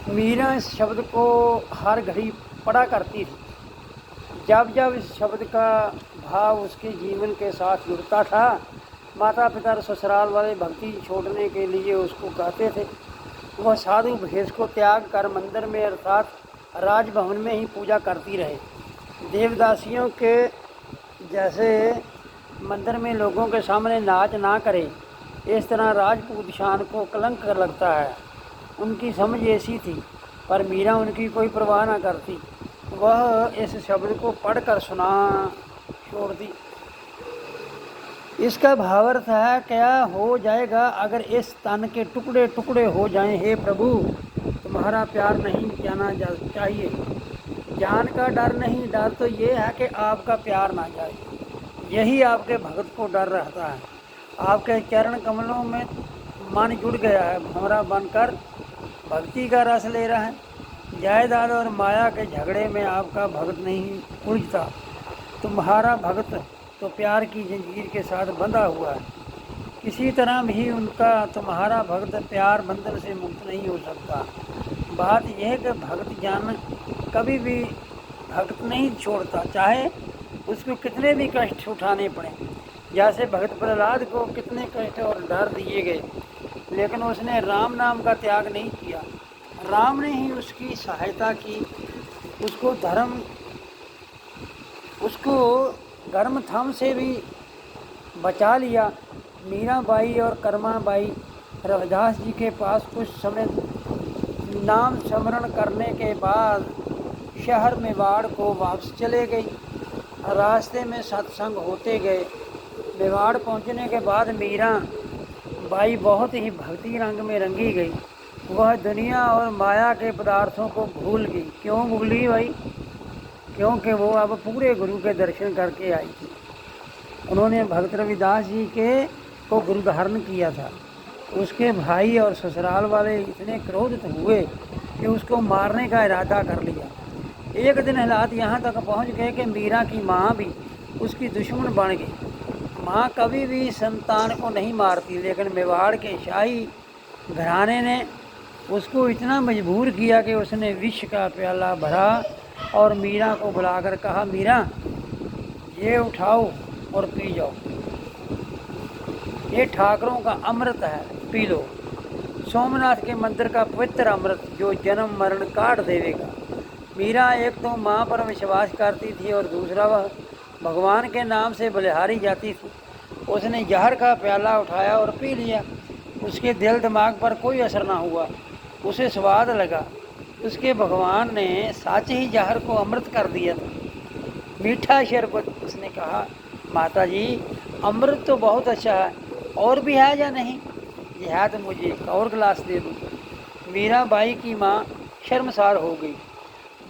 मीरा इस शब्द को हर घड़ी पढ़ा करती थी। जब जब इस शब्द का भाव उसके जीवन के साथ जुड़ता था, माता पिता और ससुराल वाले भक्ति छोड़ने के लिए उसको कहते थे। वह साधु भेष को त्याग कर मंदिर में अर्थात राजभवन में ही पूजा करती रहे। देवदासियों के जैसे मंदिर में लोगों के सामने नाच ना करे, इस तरह राजपूत शान को कलंक लगता है। उनकी समझ ऐसी थी, पर मीरा उनकी कोई परवाह ना करती। वह इस शब्द को पढ़कर सुना छोड़ दी। इसका भावार्थ है, क्या हो जाएगा अगर इस तन के टुकड़े टुकड़े हो जाएं। हे प्रभु, तुम्हारा प्यार नहीं जाना चाहिए। जान का डर नहीं, डर तो ये है कि आपका प्यार ना जाए। यही आपके भक्त को डर रहता है। आपके चरण कमलों में मन जुड़ गया है, भंवरा बनकर भक्ति का रस ले रहा है। जायदाद और माया के झगड़े में आपका भक्त नहीं उलझता। तुम्हारा भक्त तो प्यार की जंजीर के साथ बंधा हुआ है। किसी तरह भी उनका तुम्हारा भक्त प्यार बंधन से मुक्त नहीं हो सकता। बात यह है कि भक्त जान कभी भी भक्त नहीं छोड़ता, चाहे उसको कितने भी कष्ट उठाने पड़े। जैसे भक्त प्रहलाद को कितने कष्ट और डर दिए गए, लेकिन उसने राम नाम का त्याग नहीं किया। राम ने ही उसकी सहायता की, उसको गर्मथम से भी बचा लिया। मीराबाई और कर्माबाई रविदास जी के पास कुछ समय नाम स्मरण करने के बाद शहर मेवाड़ को वापस चले गई। रास्ते में सत्संग होते गए। मेवाड़ पहुंचने के बाद मीरा बाई बहुत ही भक्ति रंग में रंगी गई। वह दुनिया और माया के पदार्थों को भूल गई। क्यों भूली भाई? क्योंकि वो अब पूरे गुरु के दर्शन करके आई थी। उन्होंने भक्त रविदास जी को गुरु धारण किया था। उसके भाई और ससुराल वाले इतने क्रोधित हुए कि उसको मारने का इरादा कर लिया। एक दिन हालात यहाँ तक पहुँच गए कि मीरा की माँ भी उसकी दुश्मन बन गई। माँ कभी भी संतान को नहीं मारती, लेकिन मेवाड़ के शाही घराने ने उसको इतना मजबूर किया कि उसने विष का प्याला भरा और मीरा को बुलाकर कहा, मीरा ये उठाओ और पी जाओ। ये ठाकरों का अमृत है, पी लो। सोमनाथ के मंदिर का पवित्र अमृत जो जन्म मरण काट देवेगा। मीरा एक तो माँ पर विश्वास करती थी और दूसरा वह भगवान के नाम से बलिहारी जाती थी। उसने जहर का प्याला उठाया और पी लिया। उसके दिल दिमाग पर कोई असर ना हुआ। उसे स्वाद लगा। उसके भगवान ने सच ही जहर को अमृत कर दिया था। मीठा शरबत। उसने कहा, माता जी अमृत तो बहुत अच्छा है, और भी है या नहीं? यह है तो मुझे एक और गिलास दे दो। मीराबाई की माँ शर्मसार हो गई।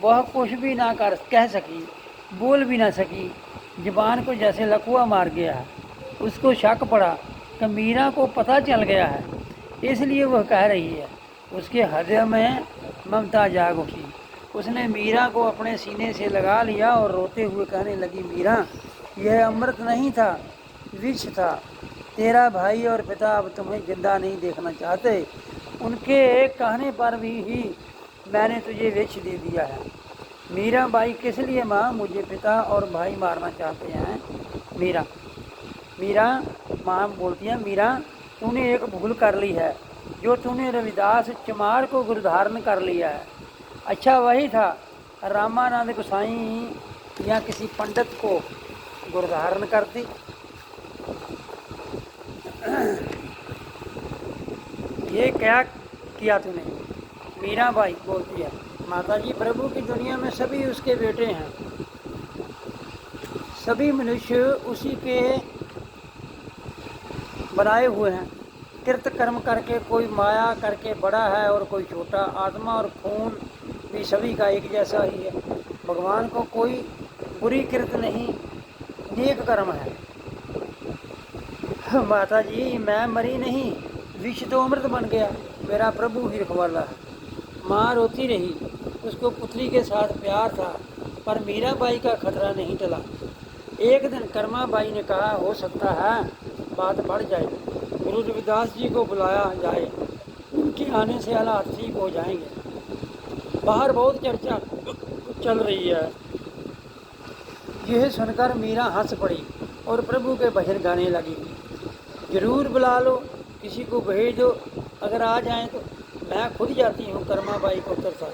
वह कुछ भी ना कह सकी, बोल भी ना सकी। जुबान को जैसे लकवा मार गया है। उसको शक पड़ा कि मीरा को पता चल गया है, इसलिए वह कह रही है। उसके हृदय में ममता जाग उठी। उसने मीरा को अपने सीने से लगा लिया और रोते हुए कहने लगी, मीरा यह अमृत नहीं था, विष था। तेरा भाई और पिता अब तुम्हें जिंदा नहीं देखना चाहते। उनके कहने पर भी ही मैंने तुझे विष दे दिया है। मीराबाई, किस लिए माँ? मुझे पिता और भाई मारना चाहते हैं। मीरा माँ बोलती है, मीरा तूने एक भूल कर ली है, जो तूने रविदास चमार को गुरु धारण कर लिया है। अच्छा वही था रामानंद गोसाई या किसी पंडित को गुरु धारण करती। ये क्या किया तूने? मीराबाई बोलती है, माता जी प्रभु की दुनिया में सभी उसके बेटे हैं। सभी मनुष्य उसी के बनाए हुए हैं। कृत कर्म करके कोई माया करके बड़ा है और कोई छोटा। आत्मा और खून भी सभी का एक जैसा ही है। भगवान को कोई बुरी कृत नहीं, नेक कर्म है। माता जी मैं मरी नहीं, विष तो अमृत बन गया। मेरा प्रभु ही रखवाला है। माँ रोती रही। उसको पुत्री के साथ प्यार था, पर मीराबाई का खतरा नहीं टला। एक दिन कर्माबाई ने कहा, हो सकता है बात बढ़ जाए, गुरु रविदास जी को बुलाया जाए। उनके आने से हालात ठीक हो जाएंगे। बाहर बहुत चर्चा चल रही है। यह सुनकर मीरा हंस पड़ी और प्रभु के भजन गाने लगी। जरूर बुला लो, किसी को भेज दो, अगर आ जाएं तो मैं खुद जाती हूँ कर्माबाई को तरसा।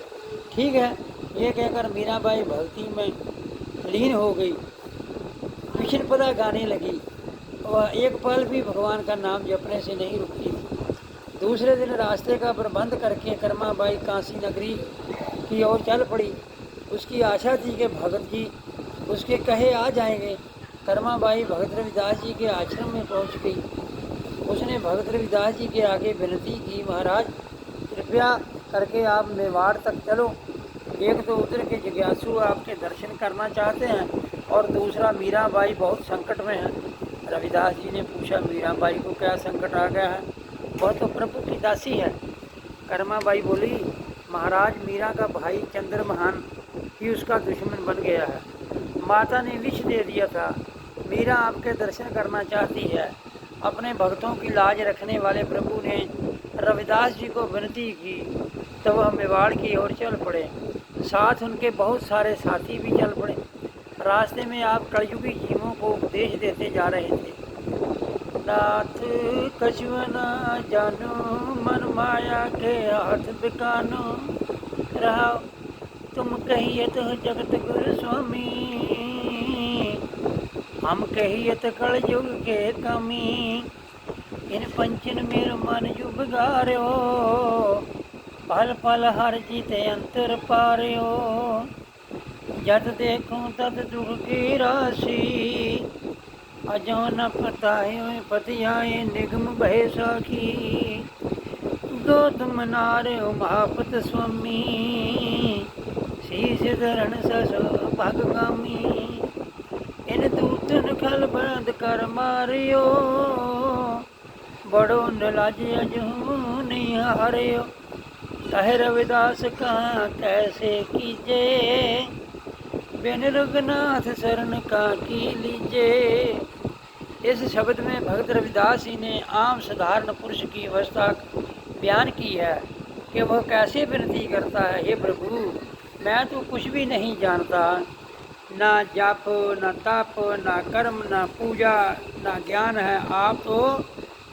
ठीक है, ये कहकर मीराबाई भक्ति में लीन हो गई, विष्णु पदा गाने लगी। वह एक पल भी भगवान का नाम जपने से नहीं रुकती थी। दूसरे दिन रास्ते का प्रबंध करके कर्माबाई काशी नगरी की ओर चल पड़ी। उसकी आशा थी कि भगत जी उसके कहे आ जाएंगे। कर्माबाई भगत रविदास जी के आश्रम में पहुंच गई। उसने भगत रविदास जी के आगे विनती की, महाराज कृपया करके आप मेवाड़ तक चलो। एक तो उधर के जिज्ञासु आपके दर्शन करना चाहते हैं और दूसरा मीराबाई बहुत संकट में है। रविदास जी ने पूछा, मीराबाई को क्या संकट आ गया है? वह तो प्रभु की दासी है। कर्माबाई बोली, महाराज मीरा का भाई चंद्रमोहन ही उसका दुश्मन बन गया है। माता ने विष दे दिया था। मीरा आपके दर्शन करना चाहती है। अपने भक्तों की लाज रखने वाले प्रभु ने रविदास जी को विनती की तो वह मेवाड़ की ओर चल पड़े। साथ उनके बहुत सारे साथी भी चल पड़े। रास्ते में आप कलयुगी जीवों को उपदेश देते जा रहे थे। नाथ कछुआ जानो, मन माया के हाथ बिकानो, रहा तुम कहिए तो जगत गुरु स्वामी, हम कहिए तो कलयुग के कमी। इन पंचन मेरे मन जो बिगाड़ो, पल पल हर जीते अंतर पारियो। जद देखूं तद दुख की राशि, अजो न पताए पति आए निगम भय साखी। गौतम नारे महापत स्वामी, शीश धरण ससो भगगामी। इन दूतन खल बंद कर मारियो, बड़ो नलाज अजहू निहारियो। कहे रविदास कहाँ कैसे कीजे, बिन रघुनाथ शरण का की लीजे। इस शब्द में भगत रविदास जी ने आम साधारण पुरुष की अवस्था बयान की है कि वह कैसे विनती करता है, हे प्रभु मैं तो कुछ भी नहीं जानता, ना जाप ना तप ना कर्म ना पूजा ना ज्ञान है। आप तो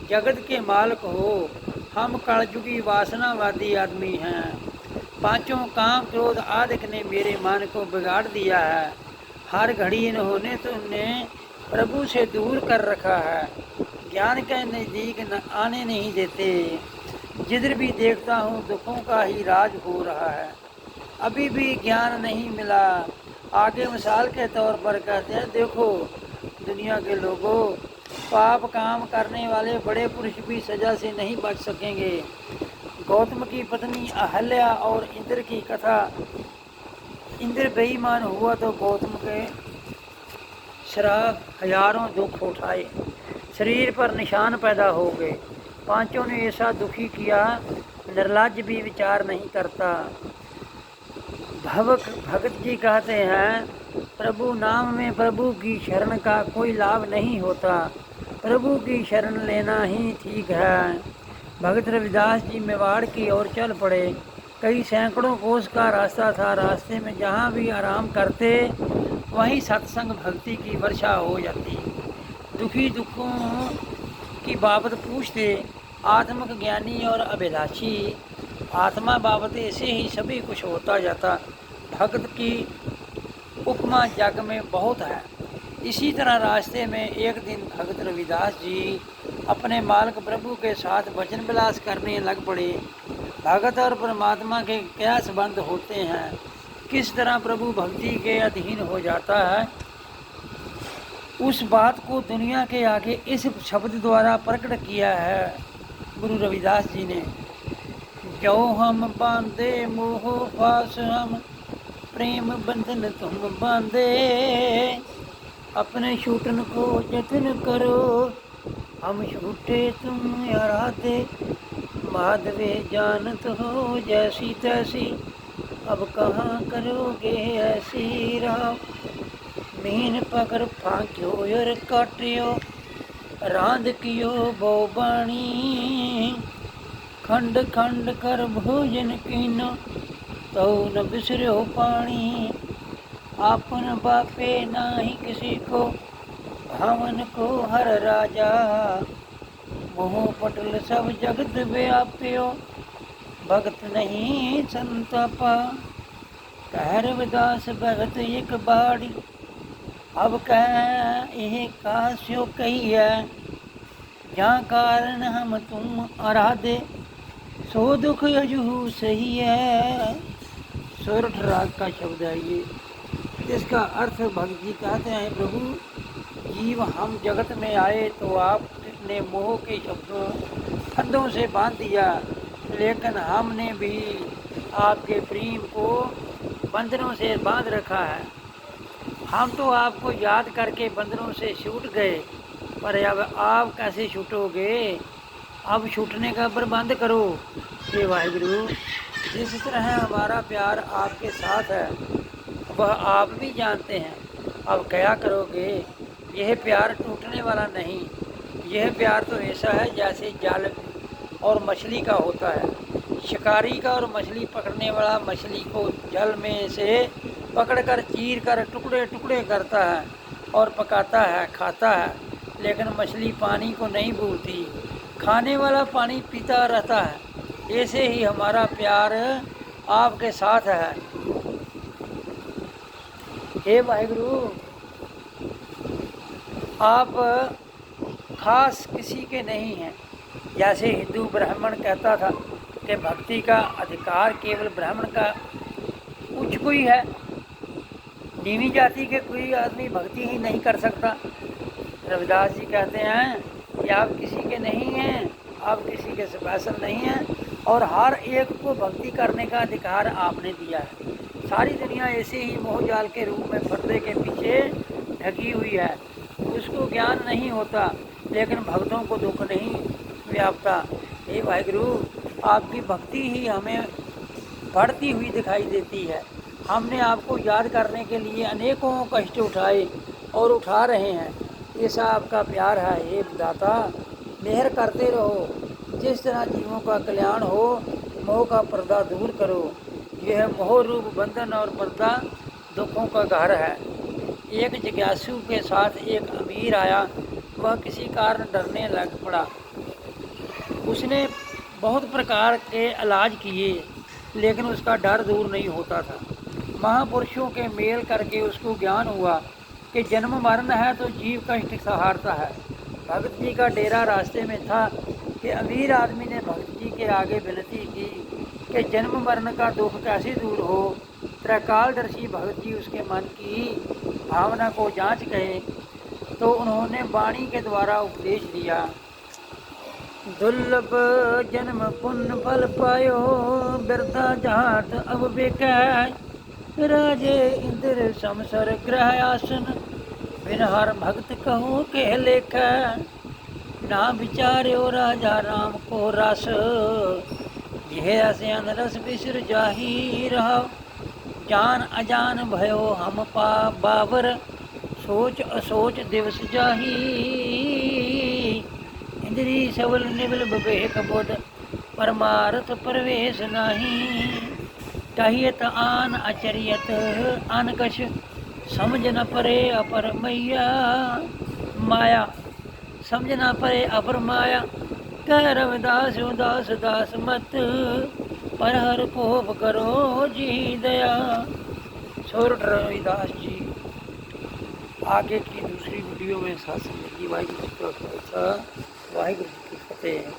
जगत के मालिक हो, हम कलयुगी वासनावादी आदमी हैं। पांचों काम क्रोध आदि ने मेरे मन को बिगाड़ दिया है। हर घड़ी इन्होंने तो उन्हें प्रभु से दूर कर रखा है, ज्ञान के नज़दीक आने नहीं देते। जिधर भी देखता हूँ दुखों का ही राज हो रहा है, अभी भी ज्ञान नहीं मिला। आगे मिसाल के तौर पर कहते हैं, देखो दुनिया के लोगों, पाप काम करने वाले बड़े पुरुष भी सजा से नहीं बच सकेंगे। गौतम की पत्नी अहल्या और इंद्र की कथा। इंद्र बेईमान हुआ तो गौतम के श्राप हजारों दुख उठाए, शरीर पर निशान पैदा हो गए। पांचों ने ऐसा दुखी किया, निर्लज्ज भी विचार नहीं करता। भगत जी कहते हैं, प्रभु नाम में प्रभु की शरण का कोई लाभ नहीं होता, प्रभु की शरण लेना ही ठीक है। भगत रविदास जी मेवाड़ की ओर चल पड़े। कई सैकड़ों कोस का रास्ता था। रास्ते में जहाँ भी आराम करते वहीं सत्संग भक्ति की वर्षा हो जाती। दुखी दुखों की बाबत पूछते। आत्मक ज्ञानी और अभिलाषी, आत्मा बाबत ऐसे ही सभी कुछ होता जाता। भक्त की उपमा जग में बहुत है। इसी तरह रास्ते में एक दिन भगत रविदास जी अपने मालिक प्रभु के साथ वचन विलास करने लग पड़े। भगत और परमात्मा के क्या संबंध होते हैं, किस तरह प्रभु भक्ति के अधीन हो जाता है, उस बात को दुनिया के आगे इस शब्द द्वारा प्रकट किया है गुरु रविदास जी ने। जो हम बांधे मोह पास हम, प्रेम बंधन तुम बांधे। अपने छूटन को जतन करो, हम छूटे तुम आराधे। माधवे जानत हो जैसी तैसी, अब कहाँ करोगे ऐसी राह। मीन पकड़ फांक्यो और काटियो, रांध कियो बो बाणी। खंड खंड कर भोजन कीनो, तो न बिसरो पानी, आपन बापे नाही किसी को, भावन को हर राजा, मोह पटल सब जगत व्याप्यो, भगत नहीं संतापा। कह रविदास भगत एक बाड़ी, अब कह यह कास्यो कही है, जहाँ कारण हम तुम आराधे, सो दुख अजहू सही है। सोरठ राग का शब्द है ये, जिसका अर्थ भगत जी कहते हैं, प्रभु जीव हम जगत में आए तो आपने मोह के शब्दों फंदों से बांध दिया, लेकिन हमने भी आपके प्रेम को बंधनों से बांध रखा है। हम तो आपको याद करके बंधनों से छूट गए, पर अब आप कैसे छूटोगे? अब छूटने का प्रबंध करो। हे वाहिगुरु, जिस तरह हमारा प्यार आपके साथ है वह आप भी जानते हैं, अब क्या करोगे? यह प्यार टूटने वाला नहीं, यह प्यार तो ऐसा है जैसे जाल और मछली का होता है। शिकारी का और मछली पकड़ने वाला मछली को जल में से पकड़कर चीर कर टुकड़े टुकड़े करता है और पकाता है, खाता है, लेकिन मछली पानी को नहीं भूलती, खाने वाला पानी पीता रहता है। ऐसे ही हमारा प्यार आपके साथ है। हे वाहिगुरु, आप खास किसी के नहीं हैं। जैसे हिंदू ब्राह्मण कहता था कि भक्ति का अधिकार केवल ब्राह्मण का कुछ कोई है, नीवी जाति के कोई आदमी भक्ति ही नहीं कर सकता। रविदास जी कहते हैं कि आप किसी के नहीं हैं, आप किसी के स्पेशल नहीं हैं, और हर एक को भक्ति करने का अधिकार आपने दिया है। सारी दुनिया ऐसे ही मोह जाल के रूप में पर्दे के पीछे ढकी हुई है, उसको ज्ञान नहीं होता, लेकिन भक्तों को दुख नहीं व्यापता। हे वाहिगुरु, आपकी भक्ति ही हमें बढ़ती हुई दिखाई देती है। हमने आपको याद करने के लिए अनेकों कष्ट उठाए और उठा रहे हैं। ऐसा आपका प्यार है। हे दाता, मेहर करते रहो, जिस तरह जीवों का कल्याण हो, मोह का पर्दा दूर करो। यह मोह रूप बंधन और पर्दा दुखों का घर है। एक जिज्ञासु के साथ एक अमीर आया, वह किसी कारण डरने लग पड़ा। उसने बहुत प्रकार के इलाज किए, लेकिन उसका डर दूर नहीं होता था। महापुरुषों के मेल करके उसको ज्ञान हुआ कि जन्म मरण है तो जीव कष्ट सहारता है। भगत जी का डेरा रास्ते में था कि अमीर आदमी ने भगत जी के आगे विनती की कि जन्म मरण का दुख कैसे दूर हो। त्रैकालदर्शी भगत जी उसके मन की भावना को जांच गए तो उन्होंने वाणी के द्वारा उपदेश दिया। दुर्लभ जन्म पुण्य फल पायो, बिरथा जात अब बेकै, राजे इंद्र समसर ग्रह आसन, बिन हर भक्त कहो के लेख, ना विचार्यो राजा राम को रस, यह असन रस बिसर जाही रहा, जान अजान भयो हम पा बाबर, सोच असोच दिवस जाही, इंद्री सबल निबल विवेक बुध, परमार्थ प्रवेश नाही, चाहियत आन अचरियत अनकश, समझ न परे अपर मैया माया, समझ न परे अपर माया, कह रविदास उदास दास मत, पर हर कोप करो जी दया। सोरठ रविदास जी। आगे की दूसरी वीडियो में साथ मिलेगी। वाहिगुरु जी का खालसा, वाहिगुरु जी की फतेह।